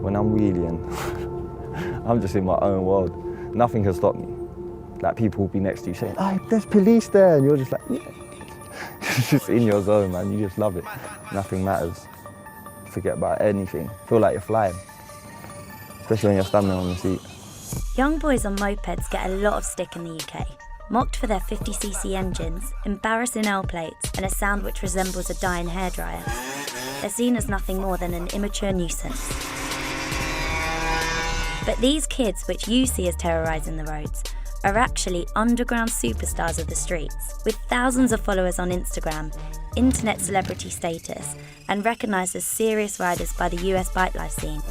when I'm wheeling, I'm just in my own world. Nothing can stop me. Like, people will be next to you saying, "Oh, there's police there," and you're just like, yeah. Just in your zone, man. You just love it. Nothing matters. Forget about anything. Feel like you're flying, especially when you're standing on the seat. Young boys on mopeds get a lot of stick in the UK. Mocked for their 50cc engines, embarrassing L plates, and a sound which resembles a dying hairdryer. They're seen as nothing more than an immature nuisance. But these kids, which you see as terrorising the roads, are actually underground superstars of the streets, with thousands of followers on Instagram, internet celebrity status, and recognised as serious riders by the US bike life scene.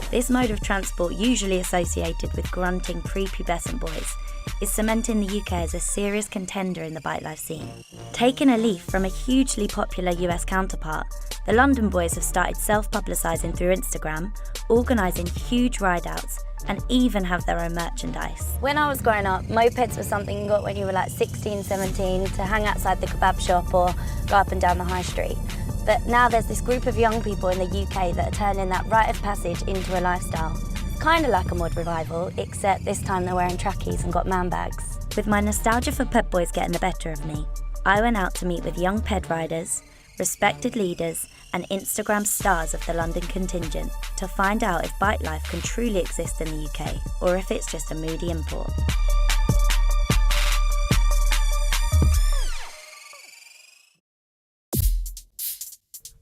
This mode of transport, usually associated with grunting prepubescent boys, is cementing the UK as a serious contender in the bike life scene. Taking a leaf from a hugely popular US counterpart, the London boys have started self-publicising through Instagram, organising huge ride-outs, and even have their own merchandise. When I was growing up, mopeds were something you got when you were like 16, 17, to hang outside the kebab shop or go up and down the high street. But now there's this group of young people in the UK that are turning that rite of passage into a lifestyle. Kind of like a mod revival, except this time they're wearing trackies and got man bags. With my nostalgia for ped boys getting the better of me, I went out to meet with young ped riders, respected leaders, and Instagram stars of the London contingent to find out if bike life can truly exist in the UK, or if it's just a moody import.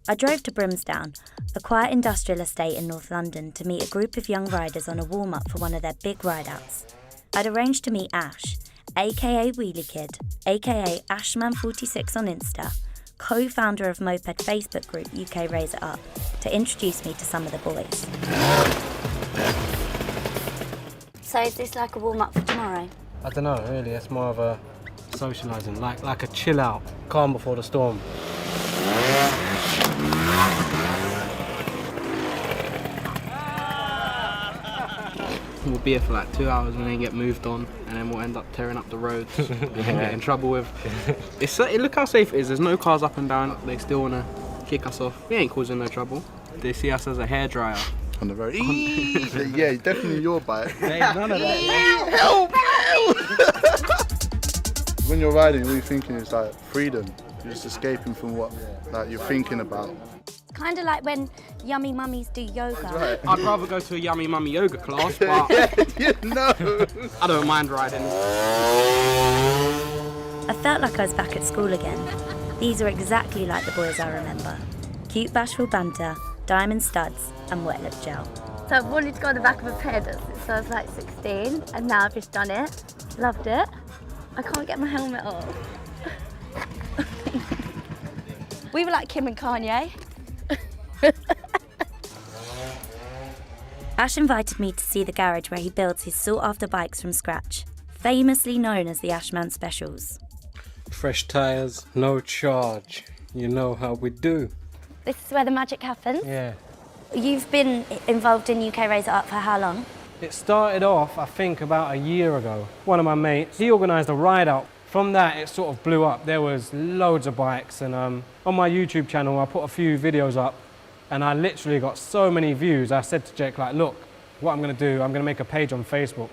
I drove to Brimsdown, a quiet industrial estate in North London, to meet a group of young riders on a warm-up for one of their big ride-outs. I'd arranged to meet Ash, aka Wheelie Kid, aka Ashman46 on Insta, co-founder of moped Facebook group UK Raise It Up, to introduce me to some of the boys. So is this like a warm-up for tomorrow? I don't know, really. It's more of a socialising, like a chill out, calm before the storm. We'll be here for like 2 hours and then get moved on, and then we'll end up tearing up the roads and get in trouble with. Look how safe it is. There's no cars up and down. They still want to kick us off. We ain't causing no trouble. They see us as a hairdryer. On the road. Yeah, definitely your bike. There's none of that. Help! When you're riding, all you're thinking is like freedom. You're just escaping from what like you're thinking about. Kind of like when yummy mummies do yoga. Right. I'd rather go to a yummy mummy yoga class, but I don't mind riding. I felt like I was back at school again. These are exactly like the boys I remember. Cute bashful banter, diamond studs, and wet lip gel. So I've wanted to go on the back of a ped since I was like 16, and now I've just done it. Loved it. I can't get my helmet off. We were like Kim and Kanye. Ash invited me to see the garage where he builds his sought-after bikes from scratch, famously known as the Ashman Specials. Fresh tyres, no charge. You know how we do. This is where the magic happens. Yeah. You've been involved in UK Raise It Up for how long? It started off, I think, about a year ago. One of my mates, he organised a ride out. From that, it sort of blew up. There was loads of bikes, and on my YouTube channel, I put a few videos up, and I literally got so many views. I said to Jake, like, look, what I'm gonna do, I'm gonna make a page on Facebook.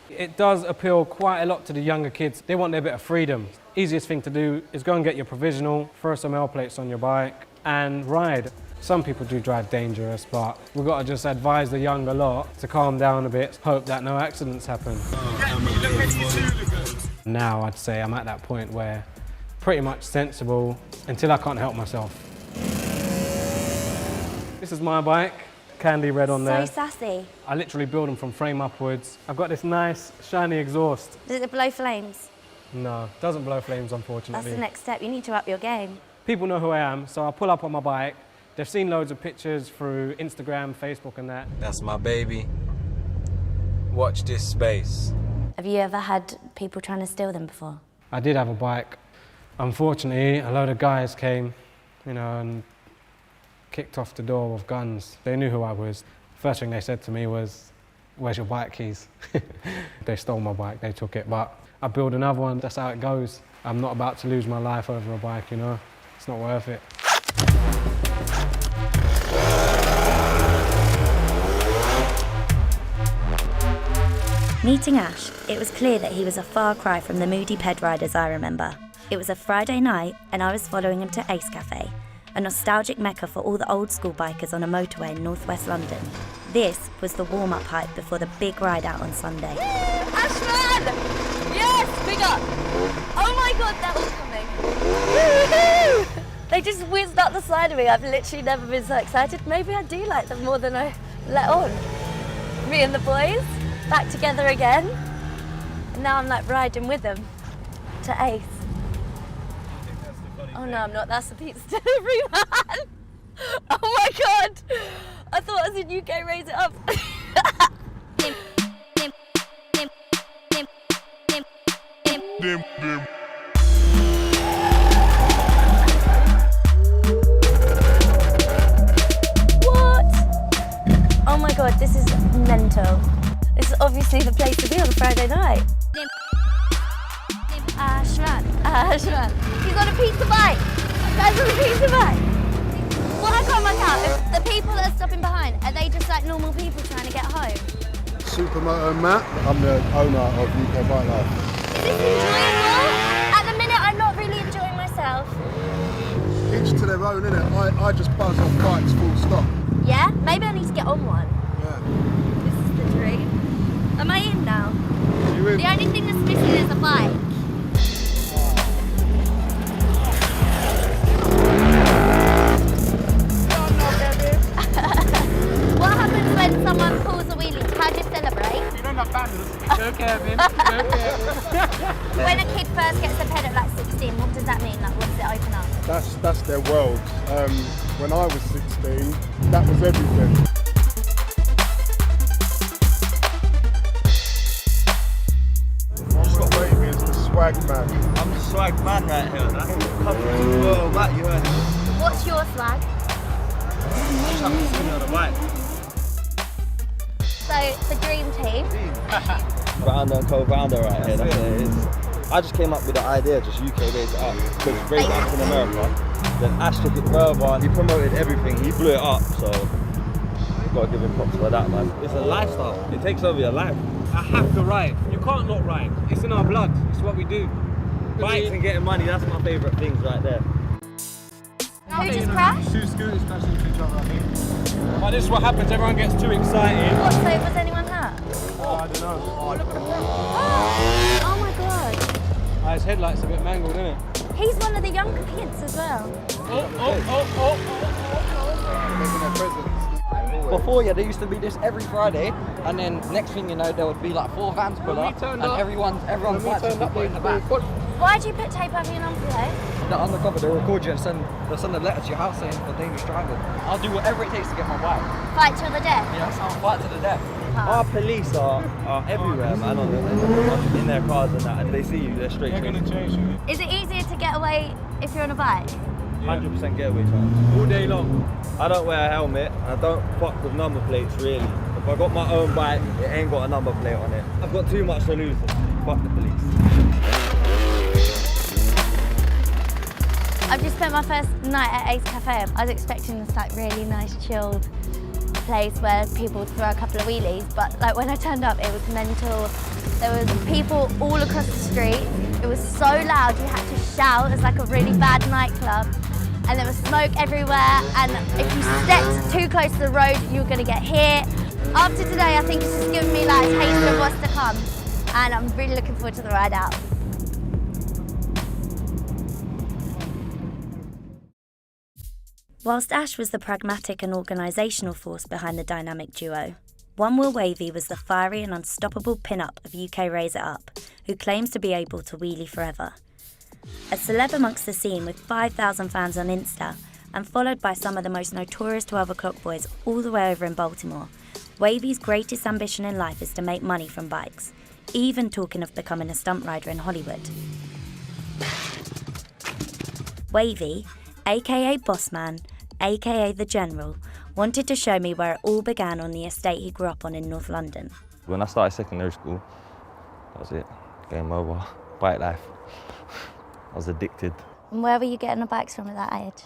It does appeal quite a lot to the younger kids. They want their bit of freedom. Easiest thing to do is go and get your provisional, throw some L plates on your bike, and ride. Some people do drive dangerous, but we've got to just advise the younger lot to calm down a bit, hope that no accidents happen. Now I'd say I'm at that point where pretty much sensible until I can't help myself. This is my bike, candy red on there. So sassy. I literally build them from frame upwards. I've got this nice shiny exhaust. Does it blow flames? No, doesn't blow flames, unfortunately. That's the next step. You need to up your game. People know who I am, so I pull up on my bike. They've seen loads of pictures through Instagram, Facebook and that. That's my baby. Watch this space. Have you ever had people trying to steal them before? I did have a bike. Unfortunately, a load of guys came, and kicked off the door with guns. They knew who I was. First thing they said to me was, "Where's your bike keys?" They stole my bike, they took it, but I built another one. That's how it goes. I'm not about to lose my life over a bike, It's not worth it. Meeting Ash, it was clear that he was a far cry from the moody ped riders I remember. It was a Friday night and I was following him to Ace Cafe, a nostalgic mecca for all the old school bikers on a motorway in northwest London. This was the warm-up hype before the big ride out on Sunday. Ashman! Yes, bigger! Oh my god, they're all coming. They just whizzed up the side of me. I've literally never been so excited. Maybe I do like them more than I let on. Me and the boys, back together again. And now I'm like riding with them to Ace. Oh no, I'm not. That's the pizza delivery man. Oh my god. I thought I was in UK Raise It Up. What? Oh my god, this is mental. This is obviously the place to be on a Friday night. Ashman. He's on a pizza bike. Guys on a pizza bike. What I can't work out, if the people that are stopping behind, are they just like normal people trying to get home? Supermoto Matt. I'm the owner of UK Bike Life. Is this enjoyable? At the minute, I'm not really enjoying myself. Each to their own, innit? I just buzz off bikes full stop. Yeah? Maybe I need to get on one. Yeah. This is the dream. Am I in now? You in? The only thing that's missing is a bike. What happens when someone pulls a wheelie? How do you celebrate? You don't have banners. Go Kevin. Go Kevin. When a kid first gets a ped at like 16, what does that mean? Like, what does it open up? That's their world. When I was 16, that was everything. What Wavy is the swag man. I'm the swag man right here. That's coming to the world, Matt, you heard it. What's your swag? Just have to see me on the bike. So, the dream team. Rounder and co-founder right here, that's what it is. I just came up with the idea, just UK Raise It Up, because Raise It Up in America. Then Ash took it further and he promoted everything, he blew it up, so gotta give him props for that, man. It's a lifestyle, it takes over your life. I have to ride. You can't not ride. It's in our blood. It's what we do. Bikes and getting money, that's my favourite things right there. Who just crashed? Two scooters crashed into each other, I think. But this is what happens. Everyone gets too excited. What, so was anyone hurt? Oh, I don't know. Oh my god. His headlight's a bit mangled, isn't it? He's one of the younger kids as well. Making their presence. Before, yeah, there used to be this every Friday, and then next thing you know, there would be like 4 vans pull up, and everyone's bikes just got put in the back. Why do you put tape over your number plate? They're undercover, they'll record you and they'll send a letter to your house saying for dangerous driving. I'll do whatever it takes to get my bike. Fight till the death. Yeah, I'll fight to the death. Our police are everywhere, man, in their cars and that, and they see you, they're straight They're going to chase you. Is it easier to get away if you're on a bike? 100% getaway chance. All day long. I don't wear a helmet, I don't fuck with number plates really. If I got my own bike, it ain't got a number plate on it. I've got too much to lose, fuck the police. I've just spent my first night at Ace Cafe. I was expecting this like really nice chilled place where people would throw a couple of wheelies, but like when I turned up it was mental. There was people all across the street. It was so loud you had to shout. It was like a really bad nightclub. And there was smoke everywhere, and if you stepped too close to the road you were going to get hit. After today I think it's just given me like a taste of what's to come, and I'm really looking forward to the ride out. Whilst Ash was the pragmatic and organisational force behind the dynamic duo, One Wheel Wavy was the fiery and unstoppable pin-up of UK Raise It Up, who claims to be able to wheelie forever. A celeb amongst the scene with 5,000 fans on Insta, and followed by some of the most notorious 12 o'clock boys all the way over in Baltimore, Wavy's greatest ambition in life is to make money from bikes, even talking of becoming a stunt rider in Hollywood. Wavy, aka Bossman, aka The General, wanted to show me where it all began on the estate he grew up on in North London. When I started secondary school, that was it. Game over. Bike life. I was addicted. And where were you getting the bikes from at that age?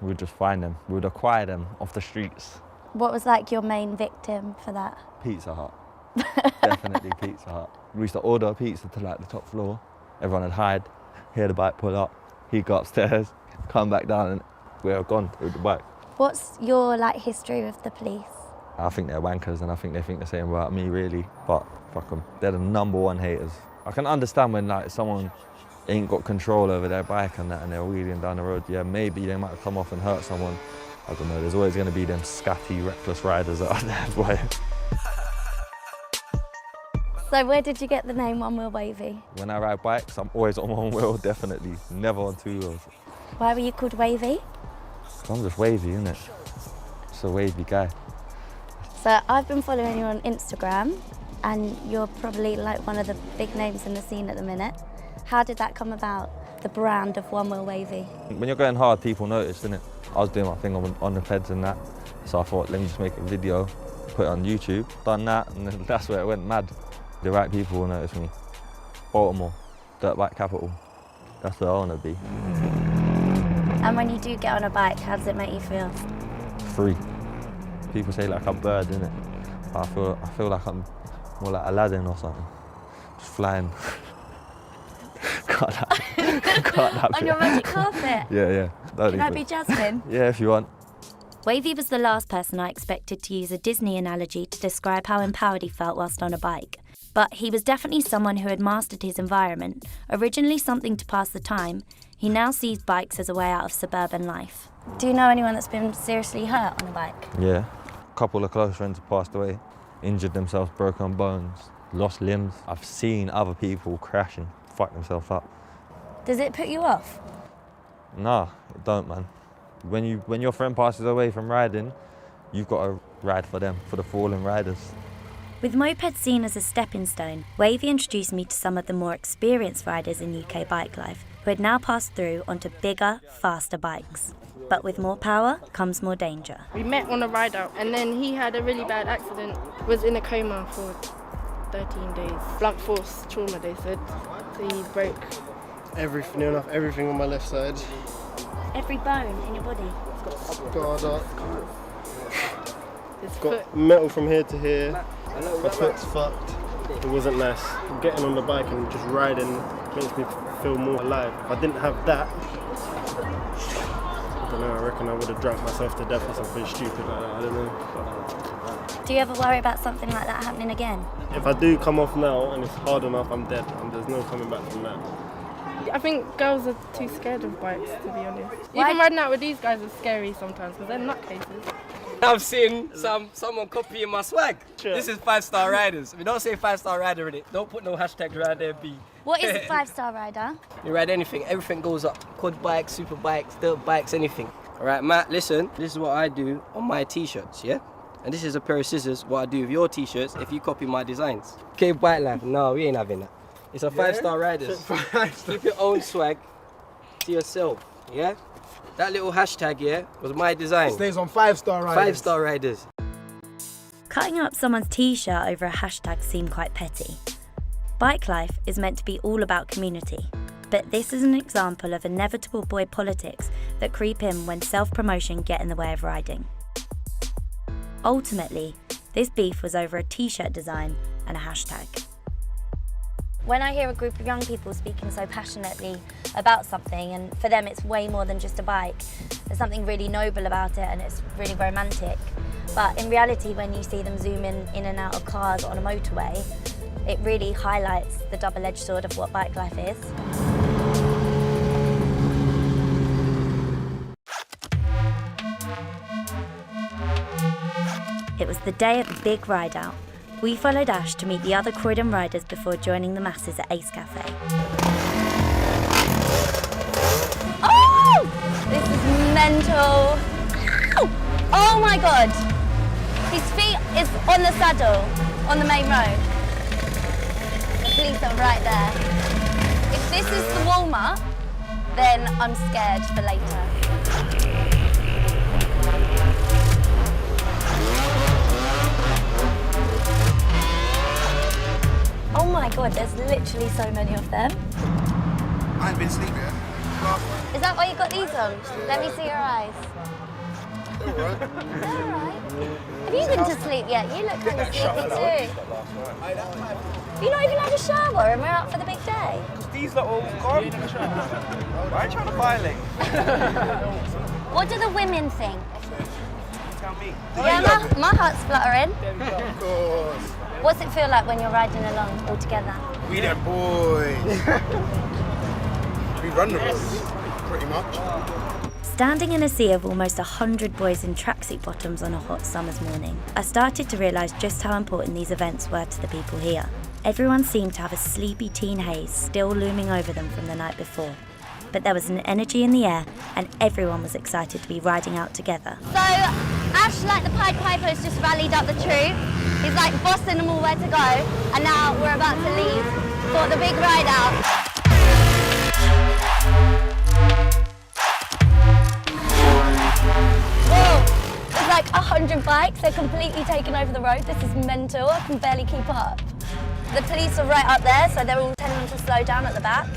We would just find them. We would acquire them off the streets. What was like your main victim for that? Pizza Hut. Definitely Pizza Hut. We used to order a pizza to like the top floor. Everyone would hide, hear the bike pull up, he'd go upstairs, come back down, and we're gone with the bike. What's your like history with the police? I think they're wankers, and I think they think the same about me, really. But fuck them. They're the #1 haters. I can understand when like someone ain't got control over their bike and that, and they're wheeling down the road. Yeah, maybe they might come off and hurt someone. I don't know. There's always going to be them scatty, reckless riders out there, boy. So where did you get the name One Wheel Wavy? When I ride bikes, I'm always on one wheel, definitely. Never on 2 wheels. Why were you called Wavy? I'm just wavy, innit? Just a wavy guy. So I've been following you on Instagram, and you're probably like one of the big names in the scene at the minute. How did that come about, the brand of One Wheel Wavy? When you're going hard, people notice, innit? I was doing my thing on the peds and that, so I thought, let me just make a video, put it on YouTube. Done that, and then that's where it went mad. The right people will notice me. Baltimore, dirt bike capital. That's where I want to be. And when you do get on a bike, how does it make you feel? Free. People say like I'm a bird, innit? I feel like I'm more like Aladdin or something. Just flying. Got that On your magic carpet? Yeah. Can I be Jasmine? Yeah, if you want. Wavy was the last person I expected to use a Disney analogy to describe how empowered he felt whilst on a bike. But he was definitely someone who had mastered his environment. Originally something to pass the time, he now sees bikes as a way out of suburban life. Do you know anyone that's been seriously hurt on a bike? Yeah. A couple of close friends have passed away, injured themselves, broken bones, lost limbs. I've seen other people crash and fuck themselves up. Does it put you off? Nah, it don't, man. When your friend passes away from riding, you've got to ride for them, for the fallen riders. With mopeds seen as a stepping stone, Wavy introduced me to some of the more experienced riders in UK bike life, who had now passed through onto bigger, faster bikes. But with more power comes more danger. We met on a ride out, and then he had a really bad accident, was in a coma for 13 days. Blunt force trauma, they said. So he broke everything on my left side. Every bone in your body? Scarred up. his Got foot. metal from here to here. My foot's fucked. It wasn't nice. Getting on the bike and just riding makes me feel more alive. If I didn't have that, I don't know, I reckon I would have drunk myself to death or something stupid like that, I don't know. Do you ever worry about something like that happening again? If I do come off now and it's hard enough, I'm dead, and there's no coming back from that. I think girls are too scared of bikes, to be honest. Why? Even riding out with these guys is scary sometimes because they're nutcases. I've seen someone copying my swag. Sure. This is 5-star riders. We don't say 5-star rider in it. Don't put no hashtags around there, B. What is a 5-star rider? You ride anything, everything goes up. Quad bikes, super bikes, dirt bikes, anything. All right, Matt, listen, this is what I do on my t-shirts, yeah? And this is a pair of scissors, what I do with your t-shirts if you copy my designs. Okay, Bike Life, no, we ain't having that. It's a 5-star riders. Keep your own swag to yourself, yeah? That little hashtag, yeah, was my design. Stays on 5-star riders. 5-star riders. Cutting up someone's t-shirt over a hashtag seemed quite petty. Bike life is meant to be all about community, but this is an example of inevitable boy politics that creep in when self-promotion get in the way of riding. Ultimately, this beef was over a t-shirt design and a hashtag. When I hear a group of young people speaking so passionately about something, and for them it's way more than just a bike, there's something really noble about it and it's really romantic. But in reality, when you see them zoom in and out of cars on a motorway, it really highlights the double-edged sword of what bike life is. It was the day of the big ride out. We followed Ash to meet the other Croydon riders before joining the masses at Ace Cafe. Oh! This is mental. Ow! Oh my God. His feet is on the saddle, on the main road. The police are right there. If this is the warm-up, then I'm scared for later. Oh my God, there's literally so many of them. I ain't been sleeping. Is that why you got these on? Let me see your eyes. Alright. Alright. Have you been to sleep yet? You look kind of sleepy too. You not even had a shower and we're out for the big day? These lot all gone. Why are you trying to violate? What do the women think? Tell me. Yeah, my heart's fluttering. Of course. What's it feel like when you're riding along all together? We them boys. We run the roads, pretty much. Standing in a sea of almost 100 boys in tracksuit bottoms on a hot summer's morning, I started to realise just how important these events were to the people here. Everyone seemed to have a sleepy teen haze still looming over them from the night before. But there was an energy in the air and everyone was excited to be riding out together. So, Ash, like the Pied Piper, has just rallied up the troop. He's like bossing them all where to go. And now we're about to leave for the big ride out. Whoa! There's like 100 bikes. They're completely taking over the road. This is mental. I can barely keep up. The police are right up there, so they're all telling them to slow down at the back.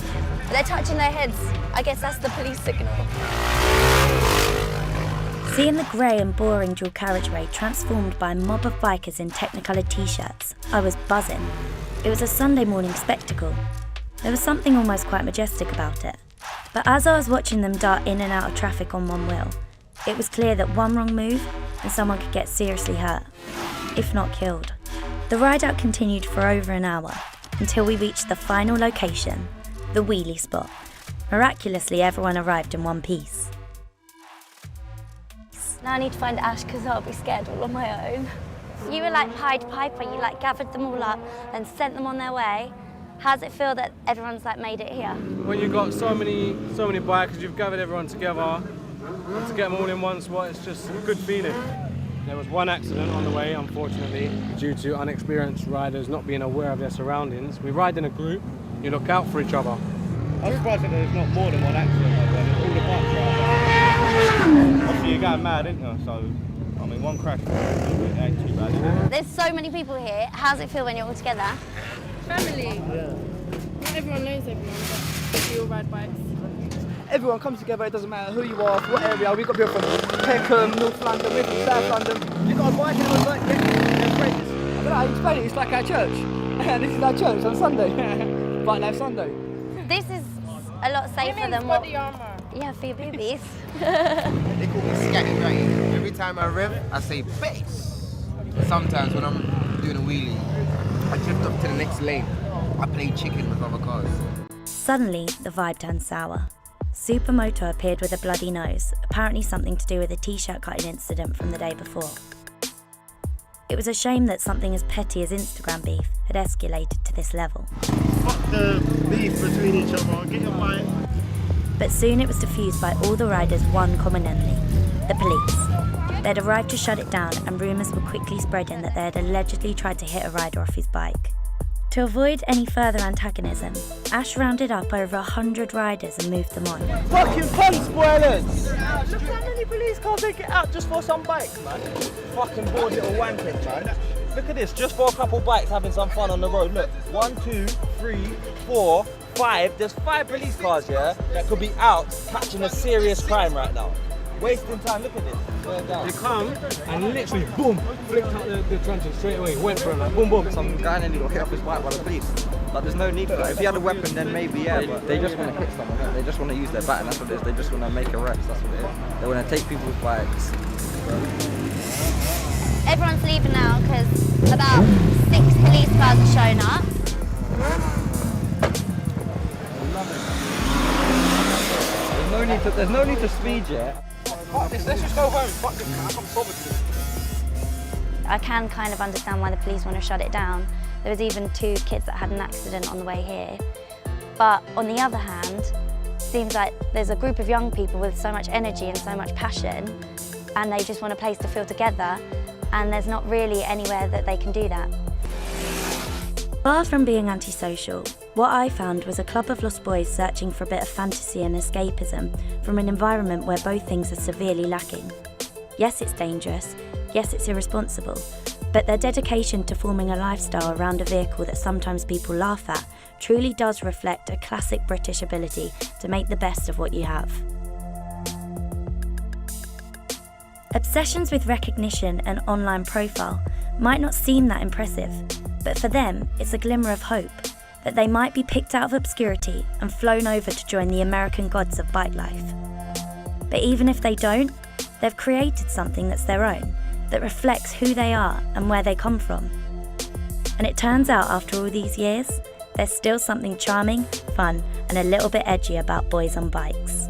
They're touching their heads. I guess that's the police signal. Seeing the grey and boring dual carriageway transformed by a mob of bikers in Technicolor t-shirts, I was buzzing. It was a Sunday morning spectacle. There was something almost quite majestic about it. But as I was watching them dart in and out of traffic on one wheel, it was clear that one wrong move and someone could get seriously hurt, if not killed. The ride out continued for over an hour, until we reached the final location, the wheelie spot. Miraculously, everyone arrived in one piece. Now I need to find Ash because I'll be scared all on my own. You were like Pied Piper, you like gathered them all up and sent them on their way. How does it feel that everyone's like made it here? When you've got so many bikers, you've gathered everyone together, and to get them all in one spot, it's just a good feeling. There was one accident on the way, unfortunately, due to inexperienced riders not being aware of their surroundings. We ride in a group, you look out for each other. I'm surprised that there's not more than one accident like that. All the bikes are out there. Obviously you're going mad, isn't you? So, I mean, one crash ain't too bad, is it? There's so many people here. How does it feel when you're all together? Family. Yeah. Not everyone knows everyone, but we all ride bikes. Everyone comes together, it doesn't matter who you are, what area. We've got people from Peckham, North London, we're from South London. You've got a bike and everyone's like, yeah, great. I don't know how you explain it, it's like our church. This is our church on Sunday. Bike Life Sunday. This is a lot safer than what... Yeah, for your boobies. They call me Scatty Ratty. Every time I rev, I say bass. Sometimes when I'm doing a wheelie, I drift up to the next lane. I play chicken with other cars. Suddenly, the vibe turned sour. Supermoto appeared with a bloody nose, apparently something to do with a t-shirt cutting incident from the day before. It was a shame that something as petty as Instagram beef had escalated to this level. Fuck the beef between each other, get your bike. But soon it was diffused by all the riders' one common enemy, the police. They'd arrived to shut it down and rumours were quickly spreading that they had allegedly tried to hit a rider off his bike. To avoid any further antagonism, Ash rounded up over 100 riders and moved them on. Fucking pun spoilers! Look how many police cars they get out just for some bikes, man. Fucking bored little wankers, man. Look at this, just for a couple bikes having some fun on the road. Look, 1, 2, 3, 4, 5. There's 5 police cars here that could be out catching a serious crime right now. Wasting time, look at this. They come and literally, boom, flicked out the truncheon straight away, went for it, like, boom, boom. Some guy nearly got hit off his bike by the police. Like, there's no need for that. If he had a weapon, then maybe, yeah. But they just want to hit someone. They just want to use their baton. That's what it is. They just want to make arrests. That's what it is. They want to take people's bikes. Everyone's leaving now because about 6 police cars are showing up. There's no need to speed yet. Fuck this, let's just go home. Fuck this, man. I can't bother with this. I can kind of understand why the police want to shut it down. There was even 2 kids that had an accident on the way here. But on the other hand, it seems like there's a group of young people with so much energy and so much passion, and they just want a place to feel together, and there's not really anywhere that they can do that. Far from being antisocial, what I found was a club of lost boys searching for a bit of fantasy and escapism from an environment where both things are severely lacking. Yes, it's dangerous, yes, it's irresponsible, but their dedication to forming a lifestyle around a vehicle that sometimes people laugh at truly does reflect a classic British ability to make the best of what you have. Obsessions with recognition and online profile might not seem that impressive, but for them, it's a glimmer of hope that they might be picked out of obscurity and flown over to join the American gods of bike life. But even if they don't, they've created something that's their own, that reflects who they are and where they come from. And it turns out after all these years, there's still something charming, fun, and a little bit edgy about boys on bikes.